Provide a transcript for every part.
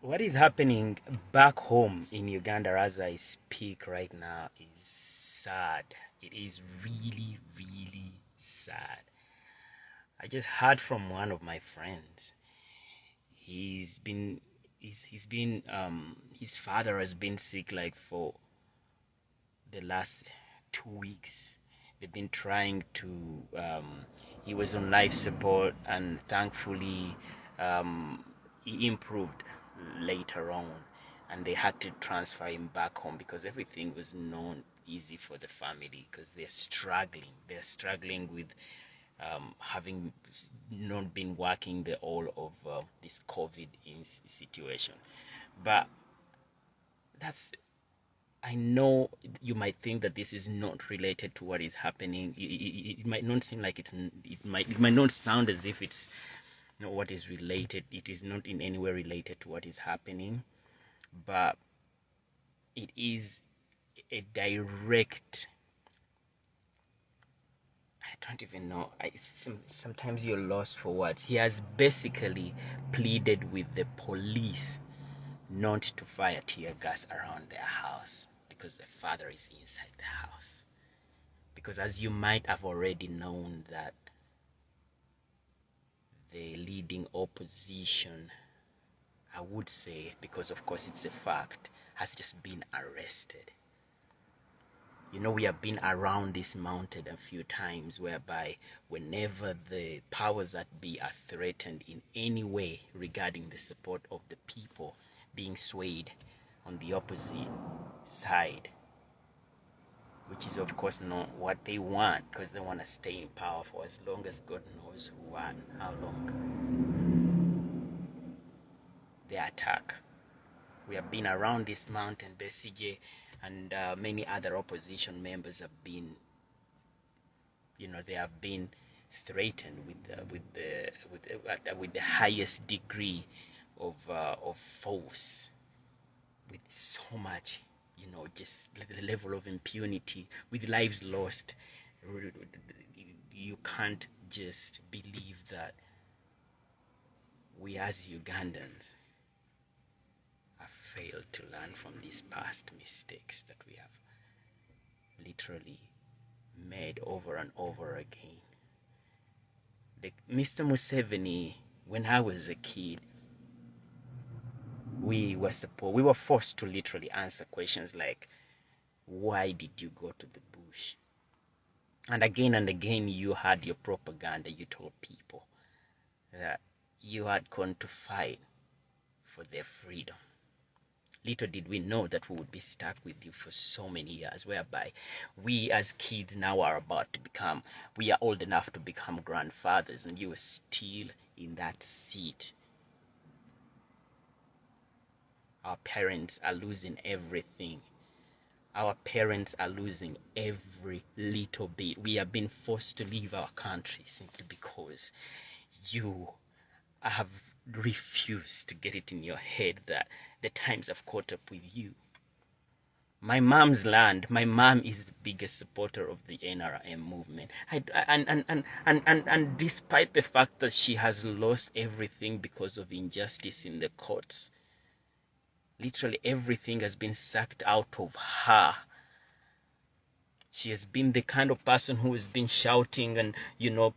What is happening back home in Uganda as I speak right now is sad. It is really, really sad. I just heard from one of my friends. His father has been sick like for the last 2 weeks. They've been trying to, he was on life support, and thankfully he improved later on, and they had to transfer him back home because everything was not easy for the family because they're struggling with having not been working the whole of this COVID situation. But that's, I know you might think that this is not related to what is happening. It might not seem like it might not sound as if it's what is related. It is not in any way related to what is happening, but it is a direct, I don't even know. Sometimes you're lost for words. He has basically pleaded with the police not to fire tear gas around their house because the father is inside the house. Because as you might have already known that the leading opposition, I would say, because of course it's a fact, has just been arrested. You know, we have been around this mountain a few times whereby whenever the powers that be are threatened in any way regarding the support of the people being swayed on the opposite side, which is of course not what they want, because they want to stay in power for as long as God knows who and how long, they attack. We have been around this mountain. Besigye and many other opposition members have been, they have been threatened with the highest degree of force, with so much, just the level of impunity, with lives lost. You can't just believe that we as Ugandans have failed to learn from these past mistakes that we have literally made over and over again. Mr. Museveni, when I was a kid, we were forced to literally answer questions like, why did you go to the bush? And again you had your propaganda. You told people that you had gone to fight for their freedom. Little did we know that we would be stuck with you for so many years, whereby we as kids now we are old enough to become grandfathers, and you are still in that seat. Our parents are losing everything. Our parents are losing every little bit. We have been forced to leave our country simply because you have refused to get it in your head that the times have caught up with you. My mom's land, my mom is the biggest supporter of the NRM movement. And despite the fact that she has lost everything because of injustice in the courts, literally everything has been sucked out of her. She has been the kind of person who has been shouting and,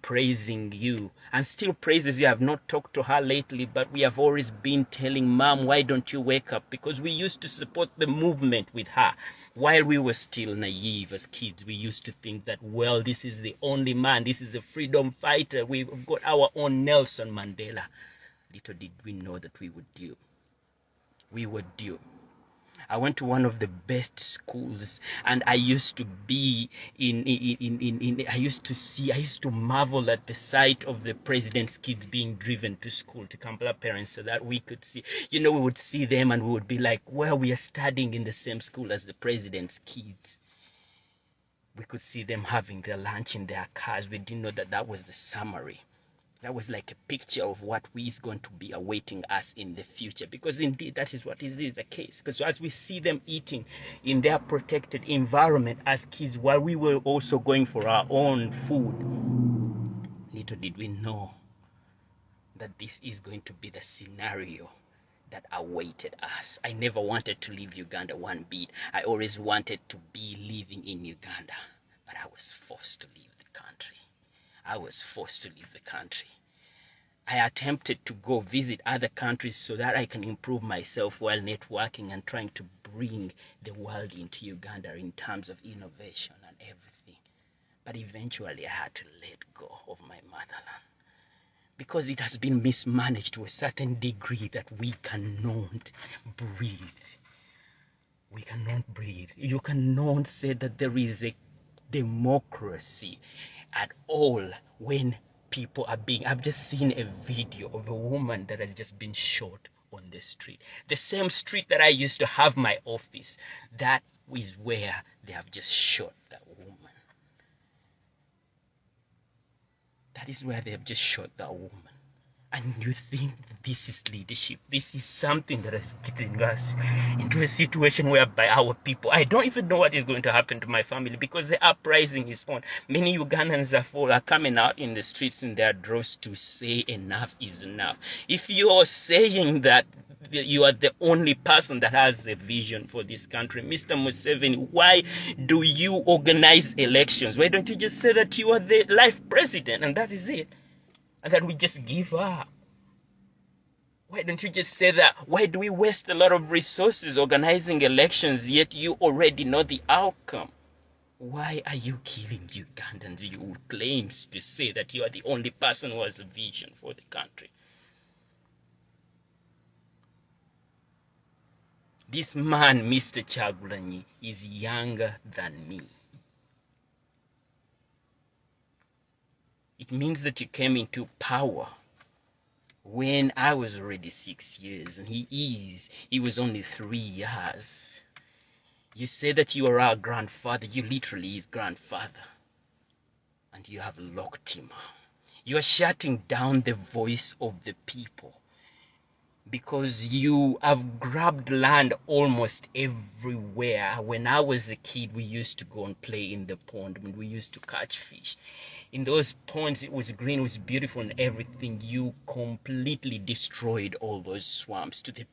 praising you, and still praises you. I have not talked to her lately, but we have always been telling Mom, why don't you wake up? Because we used to support the movement with her. While we were still naive as kids, we used to think that, well, this is the only man. This is a freedom fighter. We've got our own Nelson Mandela. Little did we know that we would do. We were due. I went to one of the best schools, and I used to be I used to marvel at the sight of the president's kids being driven to school, to Kampala parents, so that we could see, we would see them and we would be like, well, we are studying in the same school as the president's kids. We could see them having their lunch in their cars. We didn't know that that was the summary. That was like a picture of what is going to be awaiting us in the future, because indeed that is what is the case. Because as we see them eating in their protected environment as kids, while we were also going for our own food, little did we know that this is going to be the scenario that awaited us. I never wanted to leave Uganda one bit. I always wanted to be living in Uganda, but I was forced to leave the country. I was forced to leave the country. I attempted to go visit other countries so that I can improve myself while networking and trying to bring the world into Uganda in terms of innovation and everything. But eventually I had to let go of my motherland because it has been mismanaged to a certain degree that we cannot breathe. We cannot breathe. You cannot say that there is a democracy at all when people are being... I've just seen a video of a woman that has just been shot on the street. The same street that I used to have my office. That is where they have just shot that woman. That is where they have just shot that woman. And you think this is leadership? This is something that is getting us into a situation whereby our people... I don't even know what is going to happen to my family because the uprising is on. Many Ugandans are coming out in the streets in their droves to say enough is enough. If you are saying that you are the only person that has a vision for this country, Mr. Museveni, why do you organize elections? Why don't you just say that you are the life president and that is it? And that we just give up? Why don't you just say that? Why do we waste a lot of resources organizing elections yet you already know the outcome? Why are you killing Ugandans? You claims to say that you are the only person who has a vision for the country. This man, Mr. Kyagulanyi, is younger than me. It means that you came into power when I was already 6 years, and he was only 3 years. You say that you are our grandfather. You literally his grandfather. And you have locked him. You are shutting down the voice of the people because you have grabbed land almost everywhere. When I was a kid, we used to go and play in the pond when we used to catch fish. In those ponds, it was green, it was beautiful and everything. You completely destroyed all those swamps to the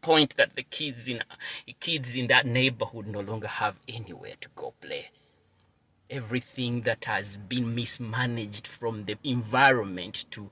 point that the kids in that neighborhood no longer have anywhere to go play. Everything that has been mismanaged, from the environment to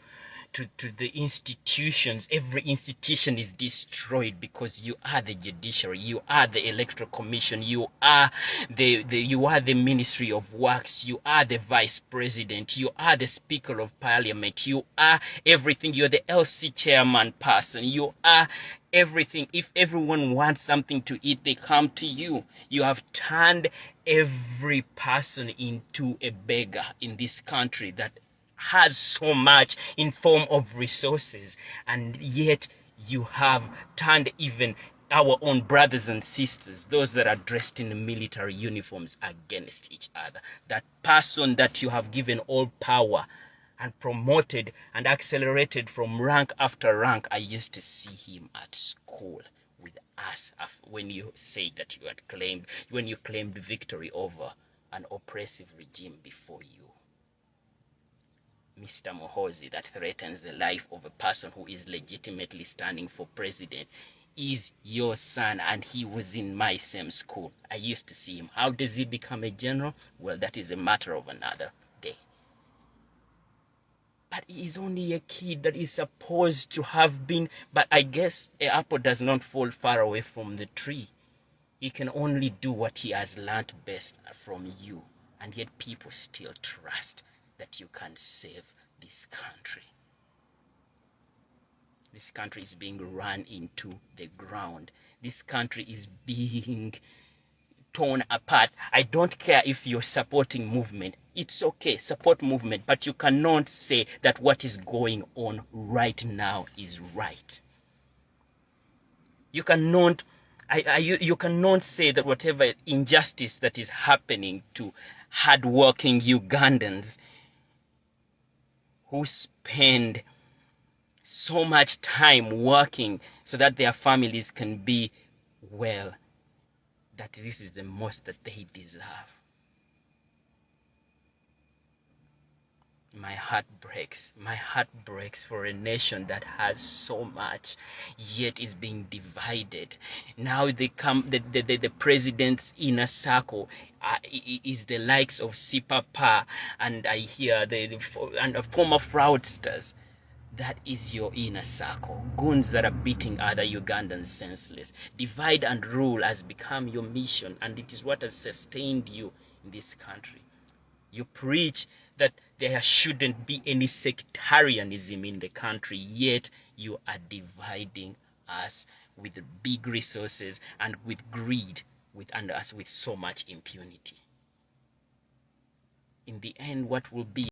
the institutions, every institution is destroyed because you are the judiciary, you are the electoral commission, you are the Ministry of Works, you are the vice president, you are the speaker of parliament, you are everything. You're the LC chairman person, you are everything. If everyone wants something to eat, they come to you. You have turned every person into a beggar in this country that has so much in form of resources, and yet you have turned even our own brothers and sisters, those that are dressed in military uniforms, against each other. That person that you have given all power and promoted and accelerated from rank after rank, I used to see him at school with us when you say that when you claimed victory over an oppressive regime before you. Mr. Mohozi, that threatens the life of a person who is legitimately standing for president, is your son, and he was in my same school. I used to see him. How does he become a general? Well, that is a matter of another day. But he is only a kid that is supposed to have been... But I guess an apple does not fall far away from the tree. He can only do what he has learnt best from you. And yet people still trust that you can save this country. This country is being run into the ground. This country is being torn apart. I don't care if you're supporting movement. It's okay, support movement, but you cannot say that what is going on right now is right. You cannot you cannot say that whatever injustice that is happening to hardworking Ugandans who spend so much time working so that their families can be well, that this is the most that they deserve. My heart breaks. My heart breaks for a nation that has so much, yet is being divided. Now they come, the president's inner circle is the likes of Sipapa, and I hear and the former fraudsters. That is your inner circle. Goons that are beating other Ugandans senseless. Divide and rule has become your mission, and it is what has sustained you in this country. You preach that there shouldn't be any sectarianism in the country, yet you are dividing us with big resources and with greed, and us with so much impunity. In the end, what will be